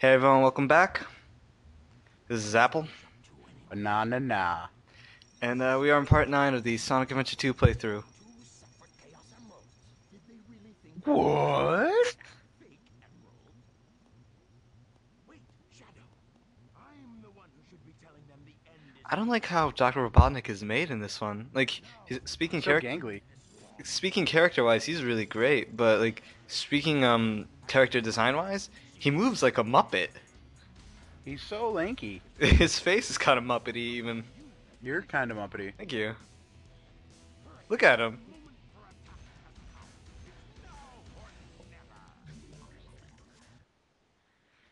Hey everyone, welcome back. This is Apple, Anonona. and we are in part 9 of the Sonic Adventure 2 playthrough. What? I don't like how Dr. Robotnik is made in this one. Like, He's so gangly. speaking character-wise, he's really great, but like speaking character design-wise, he moves like a Muppet. He's so lanky. His face is kind of Muppety even. You're kind of uppity. Thank you. Look at him.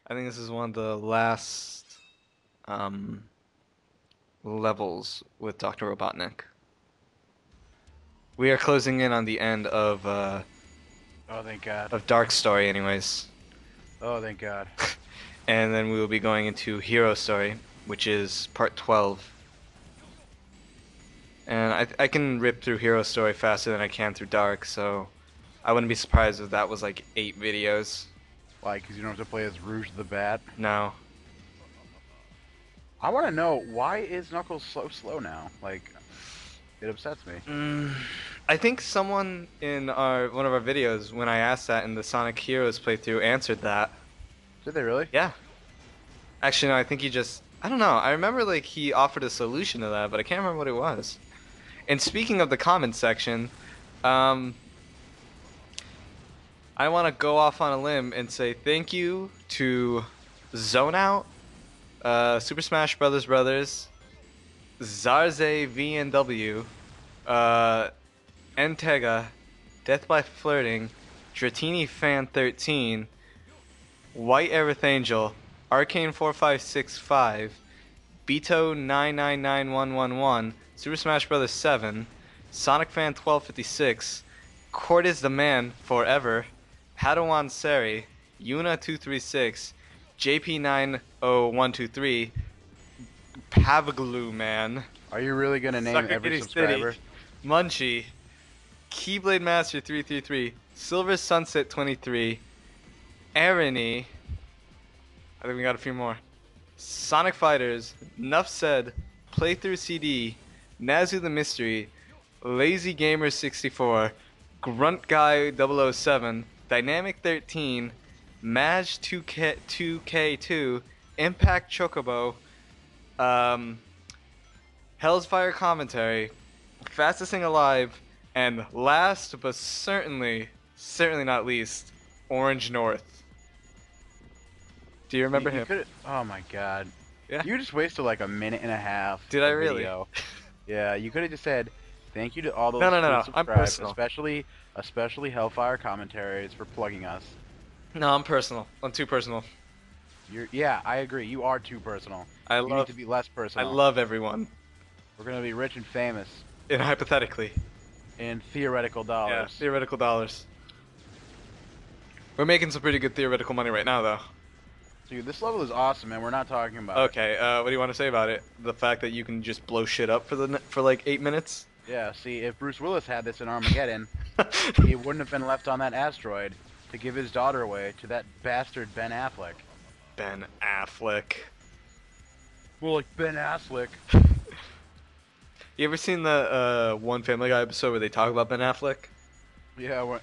I think this is one of the last um levels with Dr. Robotnik. We are closing in on the end Oh, thank God. of Dark Story, anyways, Oh, thank God. and then we will be going into Hero Story, which is part 12. And I can rip through Hero Story faster than I can through Dark, so I wouldn't be surprised if that was like 8 videos. Like, because you don't have to play as Rouge the Bat. No. I want to know, why is Knuckles so slow now? Like, it upsets me. I think someone in one of our videos, when I asked that in the Sonic Heroes playthrough, answered that. Did they really? Yeah. Actually, no, I think he just... I don't know. I remember like he offered a solution to that, but I can't remember what it was. And speaking of the comments section, I want to go off on a limb and say thank you to Zone Out, Super Smash Brothers, Zarze VNW, Entega, Death by Flirting, Dratini Fan 13, White Aerith Angel, Arcane 4565, Beto 999111, Super Smash Bros. 7, Sonic Fan 1256, Court is the Man Forever, Padawan Seri, Yuna 236, JP90123, Pavaglu Man, Are you really going to name Sucker every Kitty subscriber? City, Munchie, Keyblade Master 333, Silver Sunset 23, Arany, I think we got a few more. Sonic Fighters, Nuff Said, Playthrough CD, Nazu the Mystery, Lazy Gamer 64, Grunt Guy 007, Dynamic 13, Maj 2K2, Impact Chocobo, Hell's Fire Commentary, Fastest Thing Alive, and last but certainly not least, Orange North. Do you remember him? Oh my God. Yeah. You just wasted like a minute and a half. Did I of really? video. Yeah, you could have just said thank you to all those No. who I'm subscribed, personal. especially Hellfire Commentaries for plugging us. No, I'm personal. I'm too personal. Yeah, I agree. You are too personal. I You need love. to be less I personal. love everyone. We're gonna be rich and famous And hypothetically. in theoretical dollars. Yeah. Theoretical dollars. We're making some pretty good theoretical money right now, though. Dude, this level is awesome, and we're not talking about it. Okay. What do you want to say about it? The fact that you can just blow shit up for like 8 minutes. Yeah, see, if Bruce Willis had this in Armageddon, he wouldn't have been left on that asteroid to give his daughter away to that bastard Ben Affleck. Ben Affleck. Well, like Ben Affleck. You ever seen the one Family Guy episode where they talk about Ben Affleck? Yeah,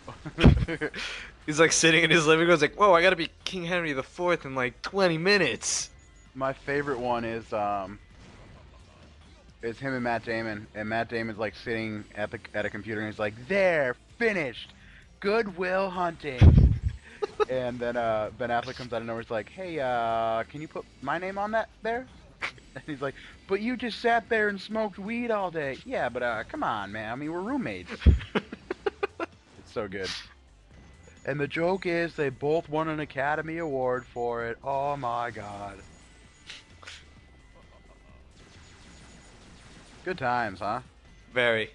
He's like sitting in his living room, he's like, "Whoa, I gotta be King Henry IV in like 20 minutes." my favorite one is him and Matt Damon, and Matt Damon's like sitting at a computer, and he's like, "There, finished, Good Will Hunting." And then Ben Affleck comes out of nowhere, he's like, "Hey, can you put my name on that there?" And he's like, "But you just sat there and smoked weed all day." Yeah, but come on, man. I mean, we're roommates. It's so good. And the joke is they both won an Academy Award for it. Oh my God. Good times, huh? Very.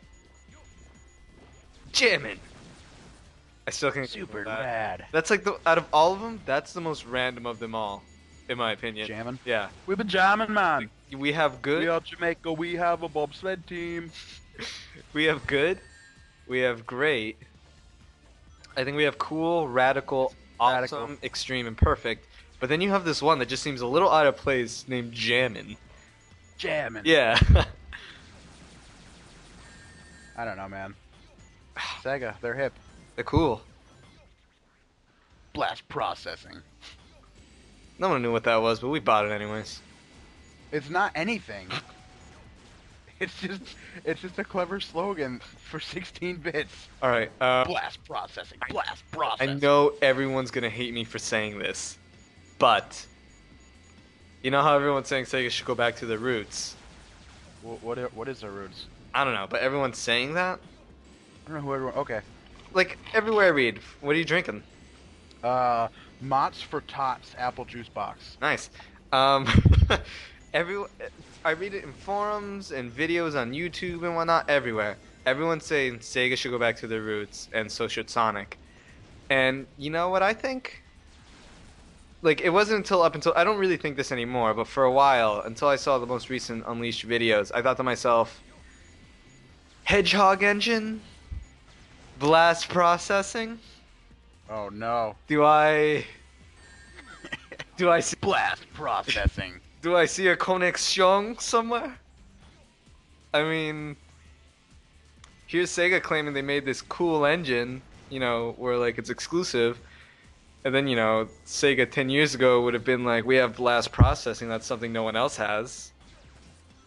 Jammin'. I still can't get Super over that. rad. That's like out of all of them, that's the most random of them all, in my opinion. Jamming? Yeah. We've been jamming, man. We have good. We are Jamaica. We have a bobsled team. We have good. We have great. I think we have cool, radical, Radical. awesome, extreme, and perfect. But then you have this one that just seems a little out of place named Jammin'. Jamming. Yeah. I don't know, man. Sega, they're hip. They're cool. Blast processing. No one knew what that was, but we bought it anyways. It's not anything. It's just a clever slogan for 16 bits. Alright, Blast processing. Blast I processing. know everyone's gonna hate me for saying this, but you know how everyone's saying Sega should go back to their roots? What is their roots? I don't know, but everyone's saying that? I don't know who everyone. Okay. Like, everywhere I read, what are you drinking? Mott's for Tots apple juice box. Nice. Every, I read it in forums and videos on YouTube and whatnot, everywhere. Everyone's saying Sega should go back to their roots, and so should Sonic. And you know what I think? Like, it wasn't until I don't really think this anymore, but for a while, until I saw the most recent Unleashed videos, I thought to myself, Hedgehog engine? Blast processing? Oh no. Do I see, Blast processing. do I see a connection somewhere? I mean, here's Sega claiming they made this cool engine, you know, where like it's exclusive. And then, you know, Sega 10 years ago would have been like, we have blast processing, that's something no one else has.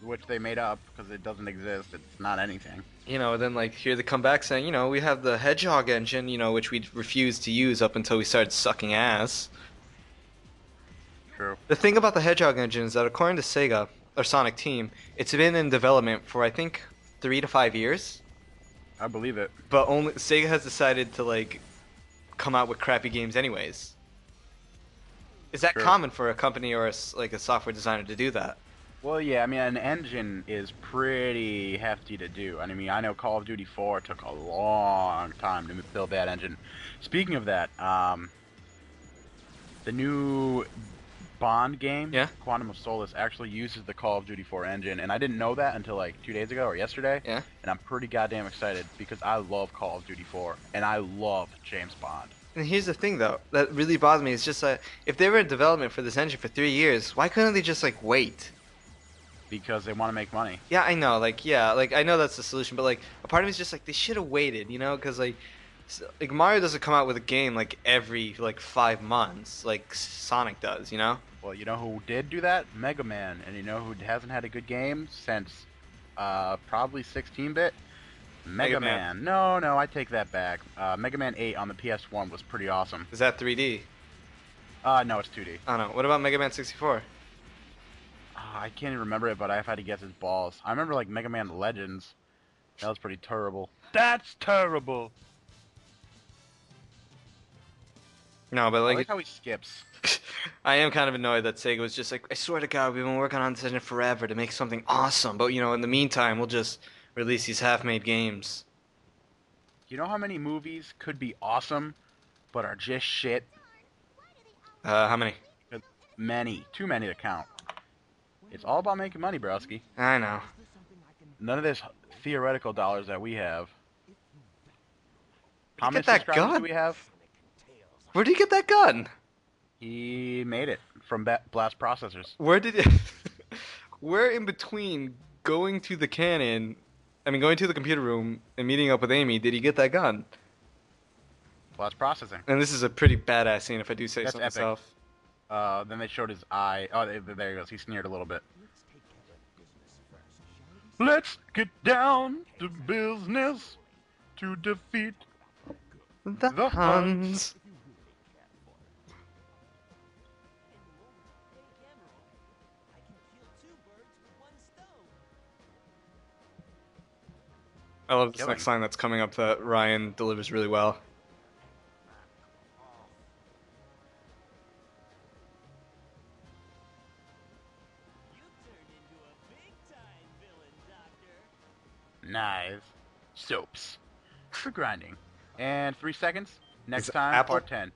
Which they made up because it doesn't exist. It's not anything. You know, then like here they come back saying, you know, we have the Hedgehog engine, you know, which we refused to use up until we started sucking ass. True. The thing about the Hedgehog engine is that according to Sega, or Sonic Team, it's been in development for I think 3 to 5 years. I believe it. But only Sega has decided to like come out with crappy games anyways. Is that Sure. common for a company or like a software designer to do that? Well, yeah, I mean, an engine is pretty hefty to do. And I mean, I know Call of Duty 4 took a long time to build that engine. Speaking of that, the new Bond game, Yeah. Quantum of Solace, actually uses the Call of Duty 4 engine, and I didn't know that until like 2 days ago or yesterday. Yeah. And I'm pretty goddamn excited because I love Call of Duty 4 and I love James Bond. And here's the thing though, that really bothers me. It's just that if they were in development for this engine for 3 years, why couldn't they just like wait? Because they want to make money. Yeah, I know. Like, yeah, like I know that's the solution, but like a part of me is just like they should have waited, you know? Because like Mario doesn't come out with a game like every like 5 months, like Sonic does, you know? Well, you know who did do that? Mega Man. And you know who hasn't had a good game since probably 16-bit? Mega Man. Man. No, I take that back. Mega Man 8 on the PS1 was pretty awesome. Is that 3D? No, it's 2D. I don't know. What about Mega Man 64? I can't even remember it, but I've had to guess his balls. I remember like Mega Man Legends. That was pretty terrible. That's terrible. No, but I like like how he skips. I am kind of annoyed that Sega was just like, I swear to God, we've been working on this engine forever to make something awesome, but you know, in the meantime, we'll just release these half-made games. You know how many movies could be awesome, but are just shit? How many? Many. Too many to count. It's all about making money, broski. I know. None of this theoretical dollars that we have. How many Get that subscribers gun? do we have? Where did you get that gun? He made it from Blast Processors. Where did it... Where in between going to the going to the computer room and meeting up with Amy, did he get that gun? Blast Processing. And this is a pretty badass scene, if I do say That's so epic. myself. Then they showed his eye. Oh, there he goes. He sneered a little bit. Let's get down to business to defeat The The Huns. I love this Killing. next line that's coming up that Ryan delivers really well. knives, soaps for grinding. And 3 seconds. Next Is it time, Apple? part 10.